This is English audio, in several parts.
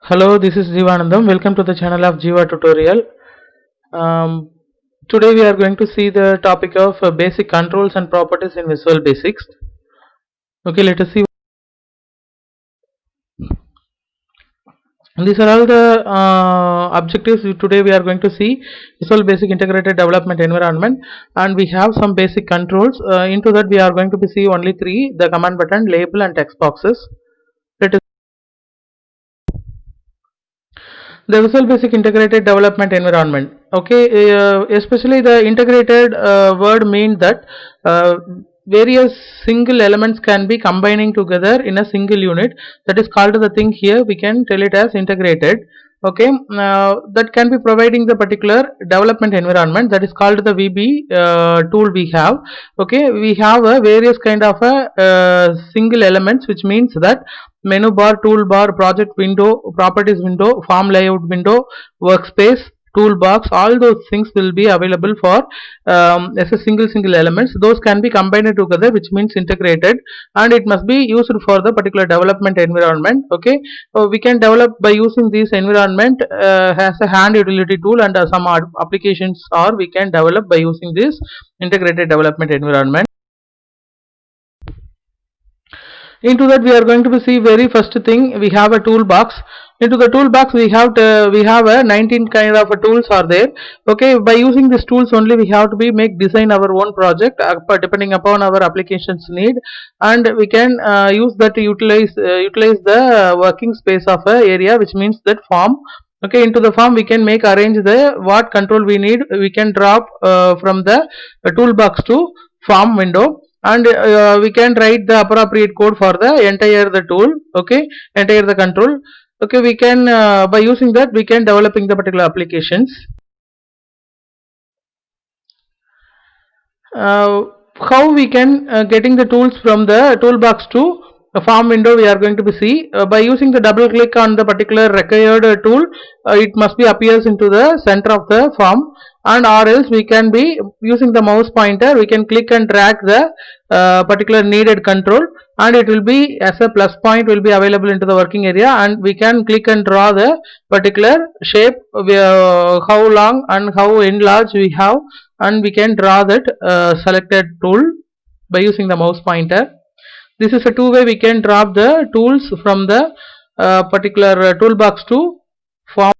Hello, this is Jivanandam. Welcome to the channel of Jiva Tutorial. Um, Today we are going to see the topic of basic controls and properties in Visual Basics. Okay, let us see. These are all the objectives. Today we are going to see Visual Basic Integrated Development Environment, and we have some basic controls. Into that we are going to see only three: the command button, label, and text boxes. Let us the Visual Basic Integrated Development Environment. Okay, especially the integrated word means that various single elements can be combining together in a single unit. That is called the thing here. We can tell it as integrated. Okay, that can be providing the particular development environment, that is called the VB tool we have. Okay, we have a various kind of a single elements, which means that menu bar, toolbar, project window, properties window, form layout window, workspace, toolbox, all those things will be available for as a single elements. Those can be combined together, which means integrated, and it must be used for the particular development environment. Okay, we can develop by using this environment as a hand utility tool, and some applications, or we can develop by using this integrated development environment. Into that we are going to see very first thing, we have a toolbox. Into the toolbox we have a 19 kind of tools are there. Okay, by using these tools only we have to be make design our own project depending upon our applications need, and we can use that to utilize the working space of a area, which means that form. Okay, into the form we can make arrange the what control we need. We can drop from the toolbox to form window, and we can write the appropriate code for the entire the tool. Okay, entire the control. Okay, we can by using that we can developing the particular applications. How we can getting the tools from the toolbox to the form window, we are going to be see by using the double click on the particular required tool. It must be appears into the center of the form, and or else we can be using the mouse pointer, we can click and drag the particular needed control, and it will be as a plus point will be available into the working area, and we can click and draw the particular shape, how long and how enlarged we have, and we can draw that selected tool by using the mouse pointer. This is a two-way we can drop the tools from the particular toolbox to form.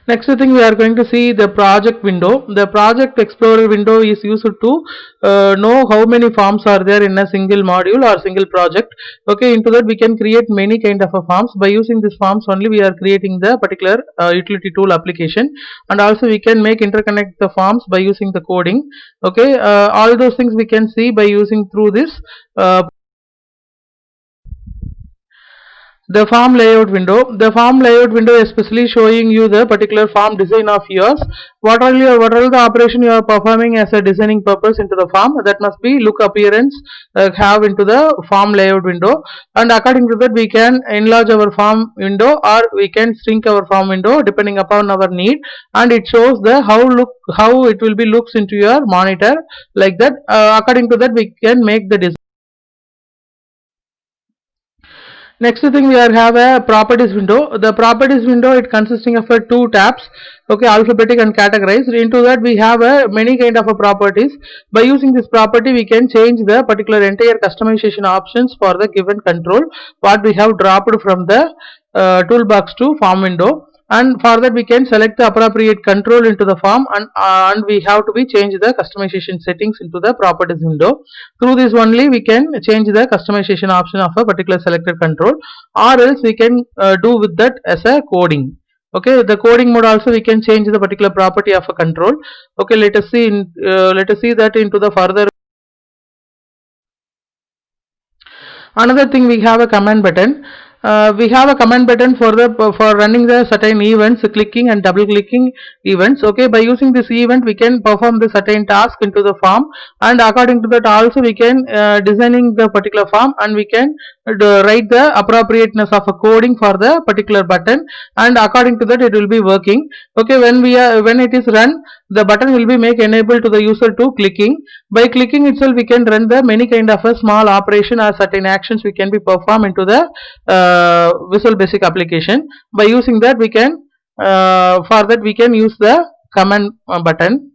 Next thing we are going to see the project window. The project explorer window is used to know how many forms are there in a single module or single project. Okay, into that we can create many kind of forms. By using these forms only we are creating the particular utility tool application, and also we can make interconnect the forms by using the coding. Okay, all those things we can see by using through this the form layout window. The form layout window especially showing you the particular form design of yours. What are the operation you are performing as a designing purpose into the form, that must be look appearance have into the form layout window, and according to that we can enlarge our form window or we can shrink our form window depending upon our need, and it shows the how it will be looks into your monitor like that. According to that we can make the design. Next thing we have a properties window. The properties window, it consisting of two tabs. Okay, alphabetic and categorized. Into that we have many kind of properties. By using this property we can change the particular entire customization options for the given control what we have dropped from the toolbox to form window, and for that we can select the appropriate control into the form, and we have to be change the customization settings into the properties window. Through this only we can change the customization option of a particular selected control, or else we can do with that as a coding. Okay, the coding mode also we can change the particular property of a control. Okay, let us see that into the further. Another thing, we have a command button. We have a command button for running the certain events, clicking and double clicking events. Okay, by using this event we can perform the certain task into the form, and according to that also we can designing the particular form, and we can write the appropriateness of a coding for the particular button, and according to that it will be working. Okay, when it is run, the button will be make enable to the user to clicking. By clicking itself, we can run the many kind of a small operation or certain actions we can be perform into the Visual Basic application. By using that, we can for that we can use the command button.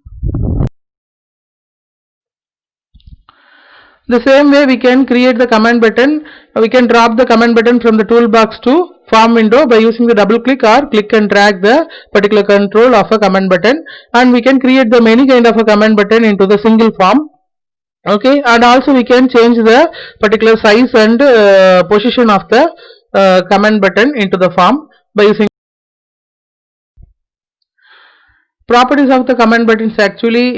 The same way we can create the command button. We can drop the command button from the toolbox to form window by using the double click or click and drag the particular control of a command button, and we can create the many kind of a command button into the single form. Okay, and also we can change the particular size and position of the command button into the form by using properties of the command buttons. Actually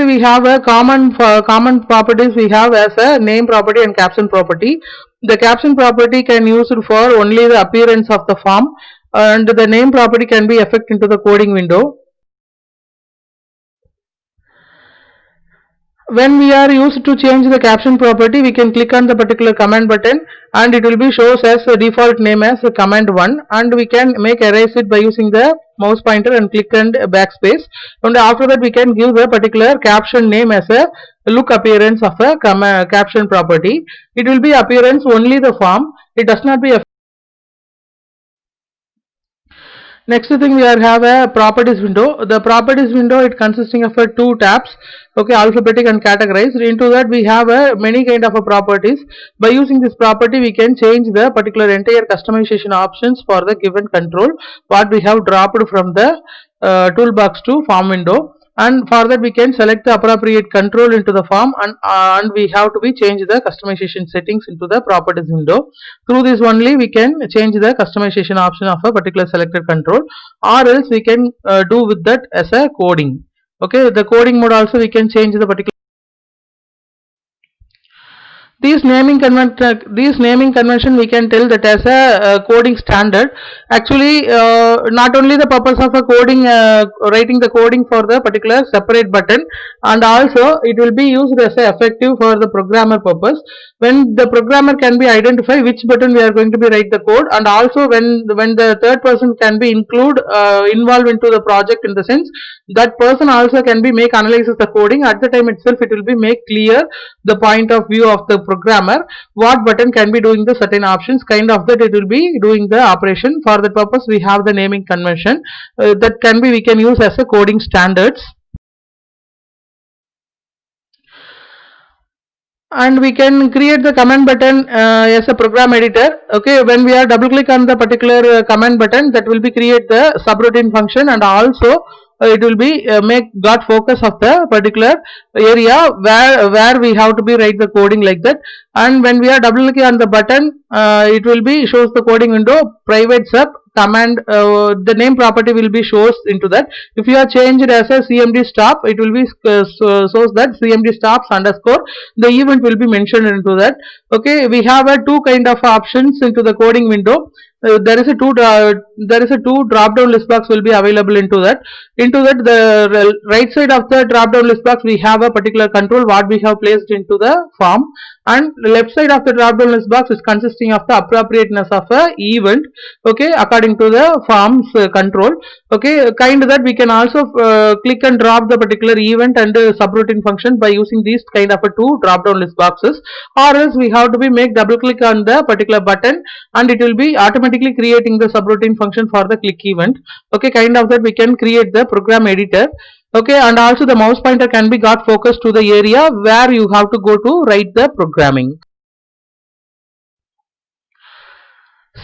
we have a common properties we have as a name property and caption property. The caption property can use it for only the appearance of the form, and the name property can be effect into the coding window. When we are used to change the caption property, we can click on the particular command button and it will be shows as a default name as command 1, and we can make erase it by using the mouse pointer and click and backspace, and after that we can give the particular caption name as a look appearance of a caption property. It will be appearance only the form, it does not be a. Next thing we have a properties window. The properties window, it consisting of two tabs, okay, alphabetic and categorized. Into that we have many kind of properties. By using this property we can change the particular entire customization options for the given control what we have dropped from the toolbox to form window, and for that we can select the appropriate control into the form, and we have to be change the customization settings into the properties window. Through this only we can change the customization option of a particular selected control, or else we can do with that as a coding. Okay, the coding mode also we can change the particular. These naming convention we can tell that as a coding standard. Actually, not only the purpose of a coding, writing the coding for the particular separate button, and also it will be used as a effective for the programmer purpose. When the programmer can be identify which button we are going to be write the code, and also when the third person can be involved into the project, in the sense that person also can be make analysis the coding. At the time itself it will be make clear the point of view of the programmer what button can be doing the certain options, kind of that it will be doing the operation. For that purpose we have the naming convention that can be we can use as a coding standards. And we can create the command button as a program editor. Okay, when we are double click on the particular command button, that will be create the subroutine function, and also it will be make got focus of the particular area where we have to be write the coding like that. And when we are double clicking on the button, it will be shows the coding window private sub command, the name property will be shows into that. If you are changed as a cmd stop, it will be shows that cmd stops underscore, the event will be mentioned into that. Okay, we have two kind of options into the coding window. There is a two drop down list box will be available into that. The right side of the drop down list box we have a particular control what we have placed into the form, and the left side of the drop down list box is consisting of the appropriateness of a event, okay, according to the form's control. Okay, kind of that we can also click and drop the particular event and subroutine function by using these kind of two drop down list boxes, or else we have to be make double click on the particular button and it will be automatically creating the subroutine function for the click event. Okay, kind of that we can create the program editor. Okay, and also the mouse pointer can be got focused to the area where you have to go to write the programming.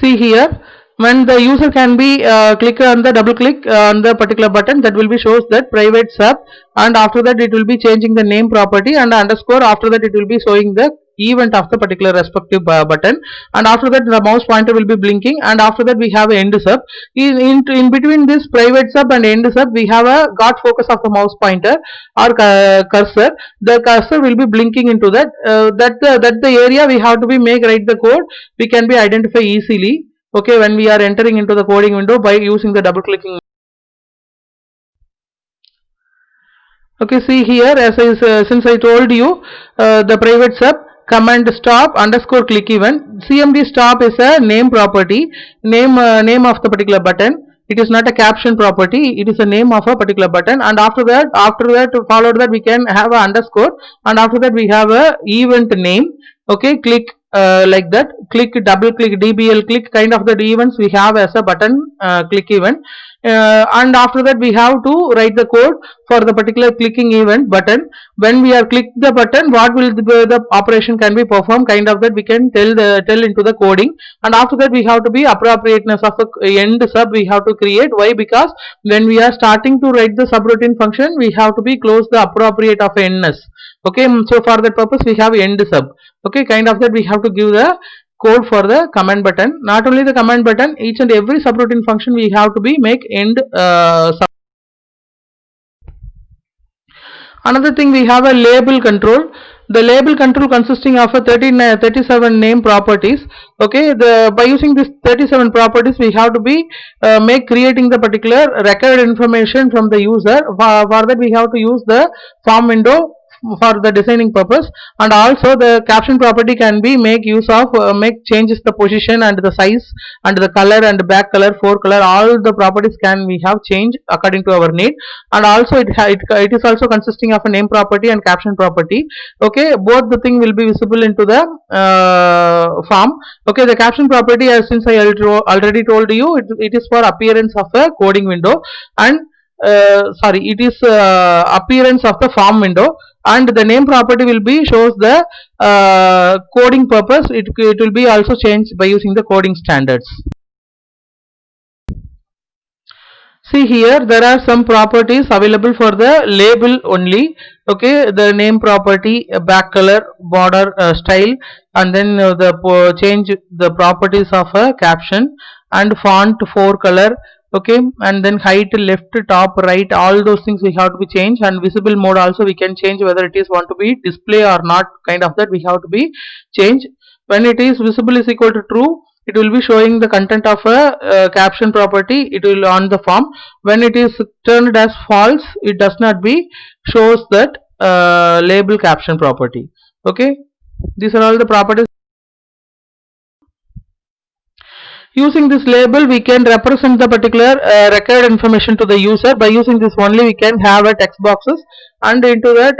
See here, when the user can be click on the double click on the particular button, that will be shows that private sub, and after that it will be changing the name property, and underscore after that it will be showing the event of the particular respective button, and after that the mouse pointer will be blinking, and after that we have end sub. In between this private sub and end sub we have a got focus of the mouse pointer or cursor. The cursor will be blinking into that. That the area we have to be make write the code we can be identify easily. Okay, when we are entering into the coding window by using the double clicking. Okay, see here, as since I told you the private sub command stop underscore click event. CMD stop is a name property, name of the particular button. It is not a caption property, it is a name of a particular button. And after that followed that we can have a underscore, and after that we have a event name. Okay, click like that, click, double click, dbl click, kind of the events we have as a button click event. And after that we have to write the code for the particular clicking event button. When we are click the button, what will the operation can be performed, kind of that we can tell into the coding. And after that we have to be appropriateness of a end sub we have to create. Why? Because when we are starting to write the subroutine function, we have to be close the appropriate of endness. Okay, so for that purpose we have end sub. Okay, kind of that we have to give the code for the command button. Not only the command button, each and every subroutine function we have to be make end sub. Another thing, we have a label control. The label control consisting of a 37 name properties. Okay, by using this 37 properties, we have to be creating the particular record information from the user. For that we have to use the form window for the designing purpose. And also the caption property can be make use of changes the position and the size and the color and back color, forecolor, all the properties can we have changed according to our need. And also it is also consisting of a name property and caption property. Okay, both the thing will be visible into the form. Okay, the caption property, as since I already told you, it is for appearance of a coding window, and sorry, it is appearance of the form window. And the name property will be shows the coding purpose. It will be also changed by using the coding standards. See here, there are some properties available for the label only. Okay, the name property, back color, border style, and then change the properties of a caption and font, forecolor. Okay, and then height, left, top, right, all those things we have to be changed. And visible mode also we can change whether it is want to be display or not, kind of that we have to be changed. When it is visible is equal to true, it will be showing the content of a caption property, it will on the form. When it is turned as false, it does not be shows that label caption property. Okay, these are all the properties. Using this label, we can represent the particular record information to the user. By using this only, we can have a text boxes, and into that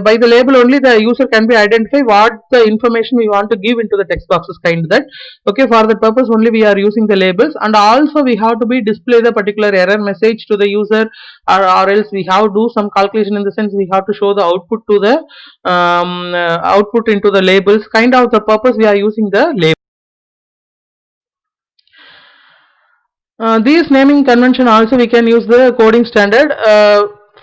by the label only the user can be identify what the information we want to give into the text boxes, kind of that. Okay, for that purpose only we are using the labels. And also we have to be display the particular error message to the user, or else we have to do some calculation, in the sense we have to show the output to the output into the labels, kind of the purpose we are using the label. These naming convention also we can use the coding standard.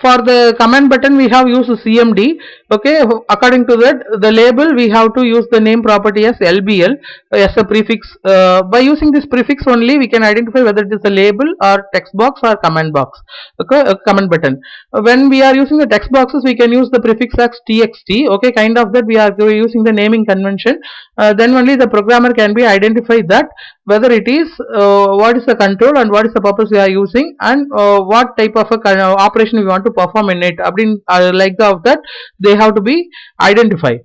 For the command button we have used CMD. Okay, according to that the label we have to use the name property as LBL as a prefix. By using this prefix only we can identify whether it is a label or text box or command box. Okay, command button. When we are using the text boxes we can use the prefix as TXT. Okay, kind of that we are using the naming convention. Then only the programmer can be identify that whether it is what is the control and what is the purpose we are using, and what type of a operation we want to perform in it. Like that they have to be identified.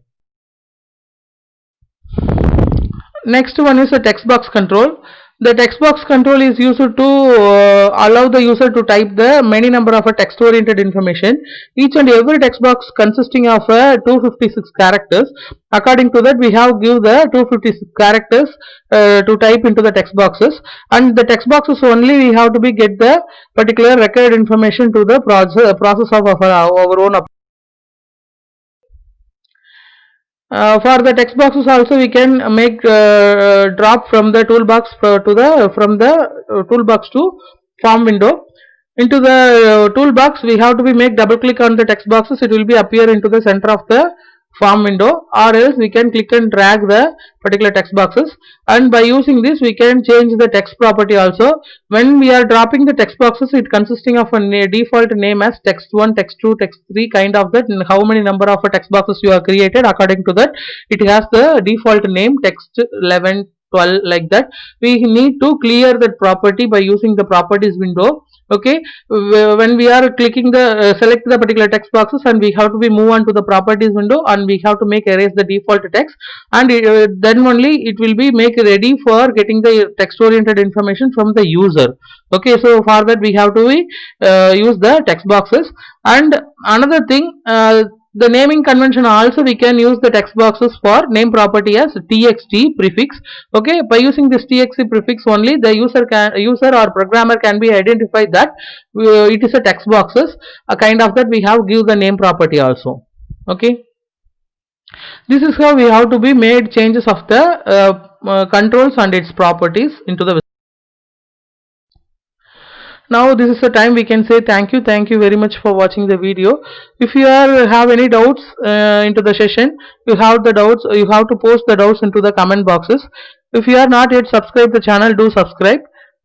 Next one is the text box control. The text box control is used to allow the user to type the many number of a text oriented information. Each and every text box consisting of 256 characters. According to that we have give the 256 characters to type into the text boxes, and the text boxes only we have to be get the particular record information to the process of our own. For the text boxes also we can make drop from the toolbox from the toolbox to form window. Into the toolbox we have to be make double click on the text boxes, it will be appear into the center of the form window, or else we can click and drag the particular text boxes. And by using this we can change the text property also. When we are dropping the text boxes, it consisting of a default name as text1, text2, text3, kind of that. How many number of text boxes you have created, according to that it has the default name text 11, 12, like that. We need to clear that property by using the properties window. Okay, when we are clicking the select the particular text boxes, and we have to be move on to the properties window, and we have to make erase the default text, and then only it will be make ready for getting the text oriented information from the user. Okay, so for that we have to use the text boxes. And another thing, the naming convention also we can use the text boxes for name property as txt prefix. Okay, by using this txt prefix only, the user or programmer can be identified that it is a text boxes, a kind of that we have give the name property also. Okay, this is how we have to be made changes of the controls and its properties into the. Now this is the time we can say thank you very much for watching the video. If you have any doubts into the session, you have the doubts, you have to post the doubts into the comment boxes. If you are not yet subscribed the channel, do subscribe.